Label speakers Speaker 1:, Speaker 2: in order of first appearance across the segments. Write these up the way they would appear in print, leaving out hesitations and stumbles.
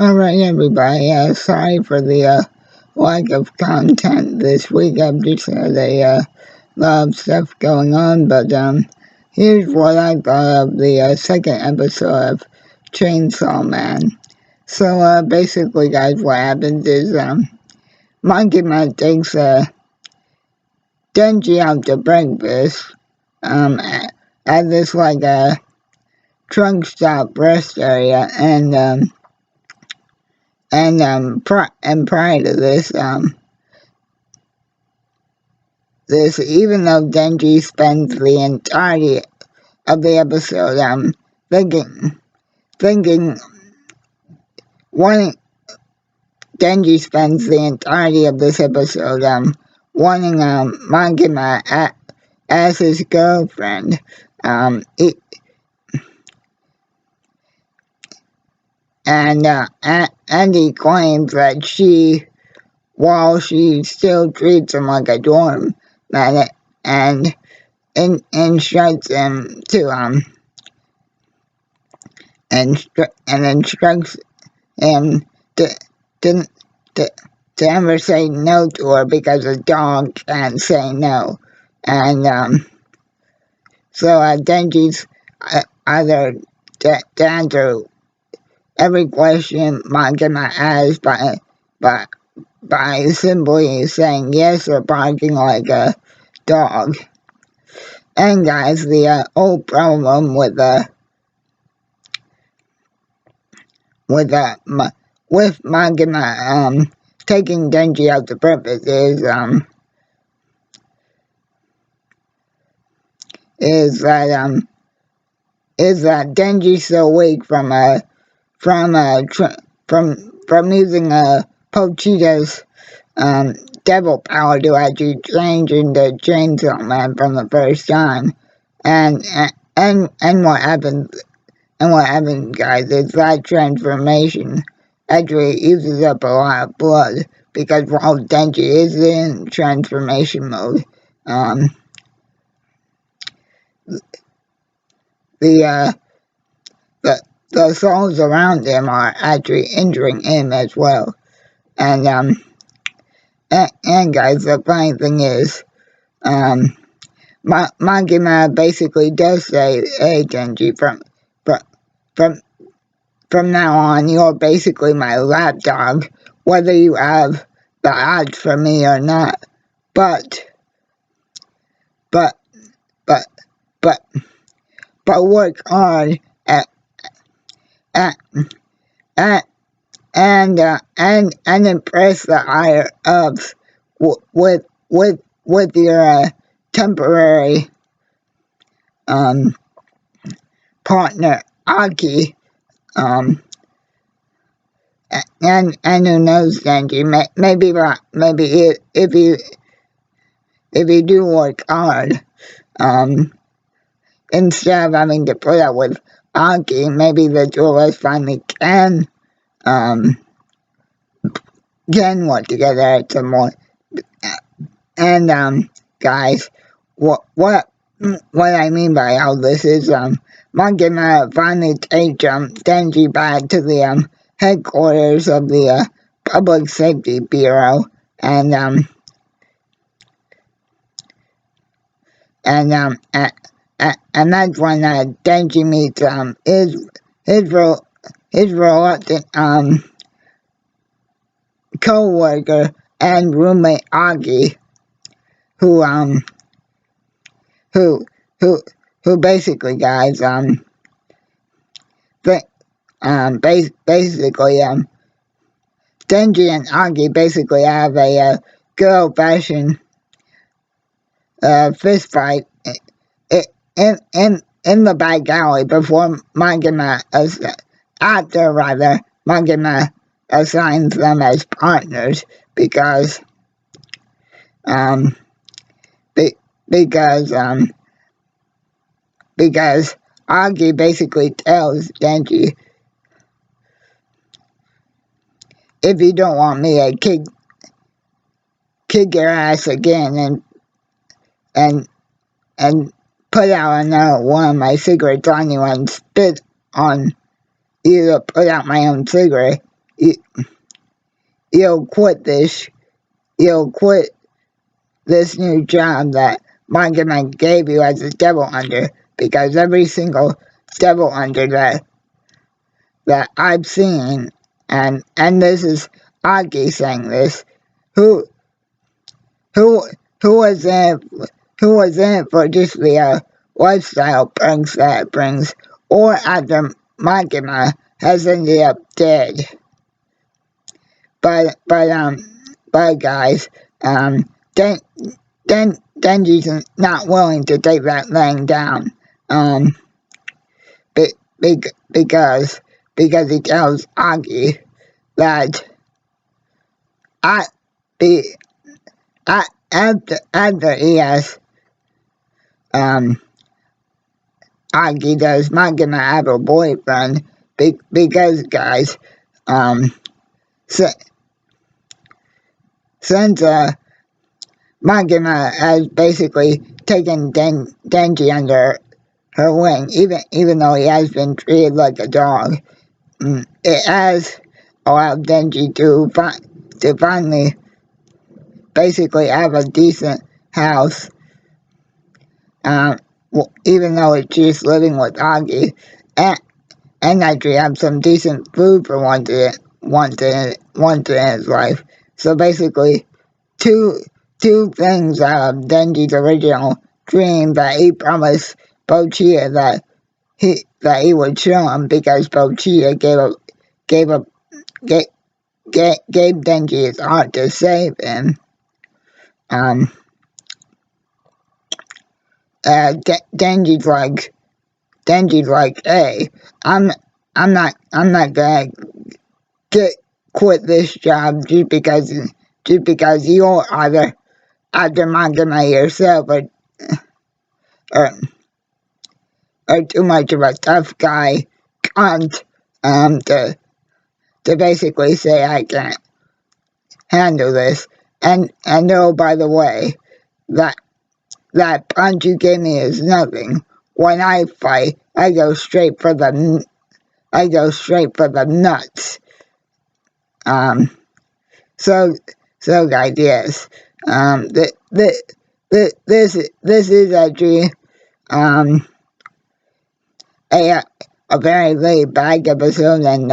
Speaker 1: Alright, everybody. Sorry for the lack of content this week. I've just had a lot of stuff going on, but here's what I thought of the second episode of Chainsaw Man. So basically, guys, what happens is Monkey Man takes Denji out to breakfast at this like trunk stop rest area, and prior to this, even though Denji spends the entirety of the episode, Denji spends the entirety of this episode, wanting, Makima as his girlfriend. And he claims that while she still treats him like a dorm and instructs him to instructs him to ever say no to her because a dog can't say no. And so Denji's either to answer every question Makima asks by simply saying yes or barking like a dog. And guys, the old problem with Makima taking Denji out to breakfast is that Denji's so weak from using Pochita's devil power to actually change into Chainsaw Man from the first time, and what happens, guys, is that transformation actually uses up a lot of blood, because while Denji is in transformation mode, the souls around him are actually injuring him as well. And guys, the funny thing is, Makima basically does say, "Hey Denji, from now on, you're basically my lapdog, whether you have the odds for me or not. But work hard and impress the higher ups with your temporary partner Aki, and who knows, Denji, maybe if you do work hard, instead of having to put up with Aki, maybe the two of us finally can work together at some more." And guys, what I mean by all this is Makima finally takes Denji back to the headquarters of the Public Safety Bureau, and that's when Denji meets his reluctant co-worker and roommate Aki, who basically, guys, basically Denji and Aki basically have a good old-fashioned fist fight in the back alley before Makima assigns them as partners, because Aki basically tells Denji, "If you don't want me to kick your ass again and put out another one of my cigarettes on you and spit on you to put out my own cigarette, you, you'll quit this you'll quit this new job that Monkeyman gave you as a devil hunter, because every single devil hunter that I've seen, and this is Aki saying this, who who who was in for just the lifestyle perks that it brings, or after Makima has ended up dead. But guys, Den Denji's not willing to take that laying down, because he tells Aki that I be after he has Aki does Makima have a boyfriend, because guys, since Makima has basically taken Denji under her wing, even though he has been treated like a dog, it has allowed Denji to finally basically have a decent house, even though it's just living with Aki, and actually have some decent food for once in his life. So basically, two things out of Denji's original dream that he promised Pochita that he would show him, because Pochita gave Denji his heart to save him. Denji's like, hey, I'm not gonna quit this job just because you're either Makima yourself, or too much of a tough guy cunt, to basically say I can't handle this. And oh, by the way, that punch you gave me is nothing. When I fight, I go straight for the nuts. So guys, yes. This is actually a very laid back episode, and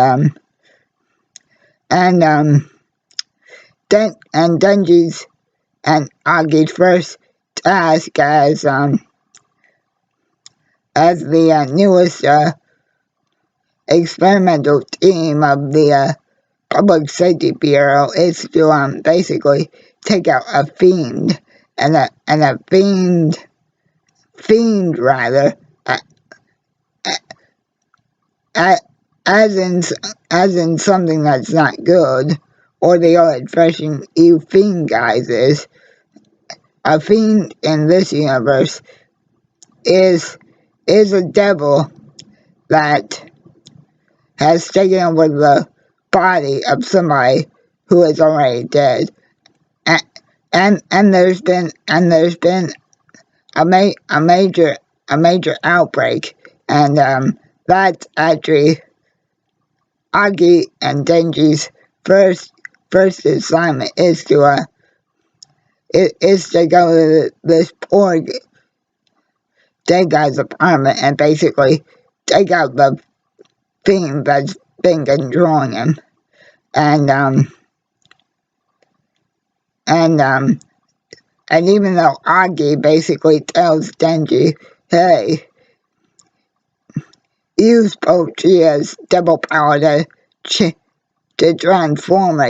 Speaker 1: Denji's and Aki's first task as the newest experimental team of the Public Safety Bureau is to basically take out a fiend, and a fiend rather, as in something that's not good, or the old expression "you fiend guys" is. A fiend in this universe is a devil that has taken over the body of somebody who is already dead, and there's been a major outbreak, and that's actually Aki and Denji's first assignment is to go to this poor dead guy's apartment and basically take out the fiend that's been controlling him. And even though Aki basically tells Denji, hey, use Pochita's double power to transform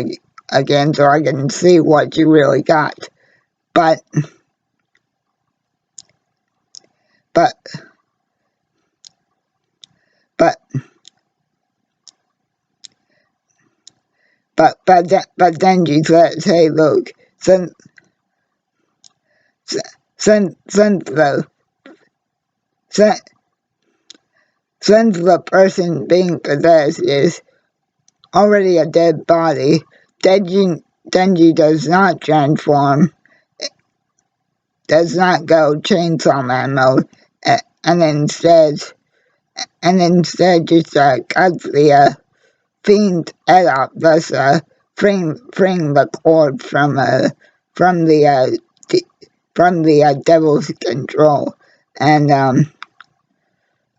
Speaker 1: again so I can see what you really got. But Denji says, hey, look, since the person being possessed is already a dead body, Denji does not transform, does not go Chainsaw Man mode, and instead just cuts the Fiend's head off, thus freeing the cord from the devil's control. And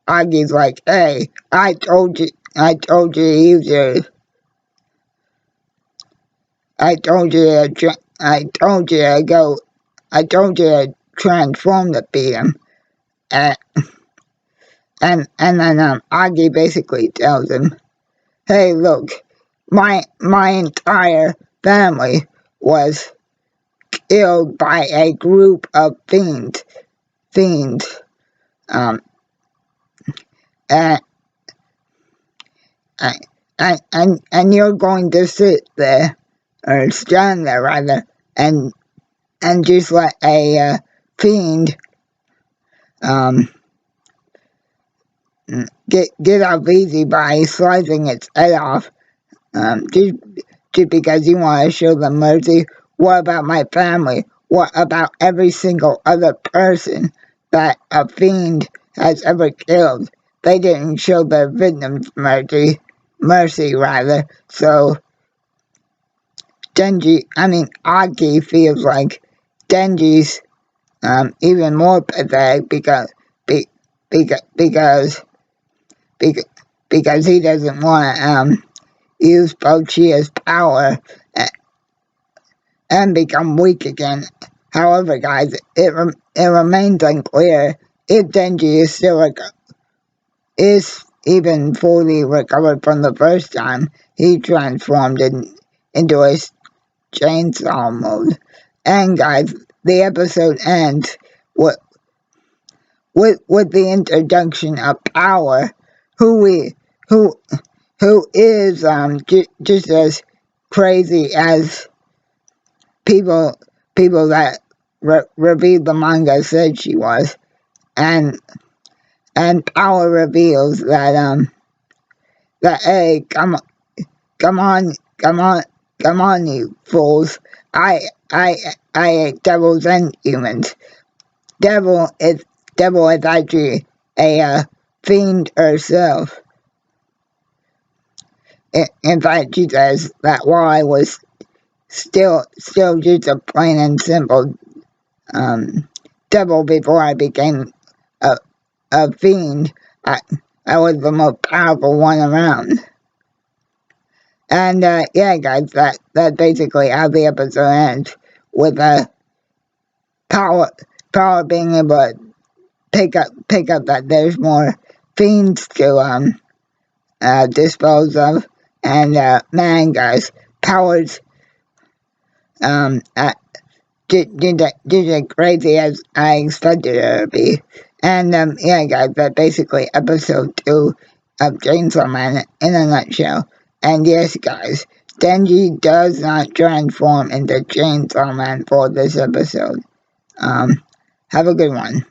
Speaker 1: Agi's like, "Hey, I told you to use your, I told you to go, I told you to transform to beat him." And then Agi basically tells him, "Hey, look, my entire family was killed by a group of fiends. Um, and, and you're going to sit there, or stand there rather, and just let a fiend get off easy by slicing its head off, just because you want to show them mercy? What about my family? What about every single other person that a fiend has ever killed? They didn't show their victims mercy rather. So Agi feels like Denji's even more pathetic because he doesn't want to use Pochia's power and become weak again. However, guys, it remains unclear if Denji is even fully recovered from the first time he transformed into a chainsaw mode. And guys, the episode ends with the introduction of Power, who is just as crazy as people that reviewed the manga said she was. And Power reveals that hey, come on, you fools! I ate devils and humans. Devil is actually a fiend herself. In fact, she says that while I was still just a plain and simple devil before I became a fiend, I was the most powerful one around. And yeah, guys, that's basically how the episode ends, with Power being able to pick up that there's more fiends to dispose of. And man, guys, Power's just crazy as I expected her to be. And yeah, guys, that's basically episode 2 of Chainsaw Man in a nutshell. And yes, guys, Denji does not transform into Chainsaw Man for this episode. Have a good one.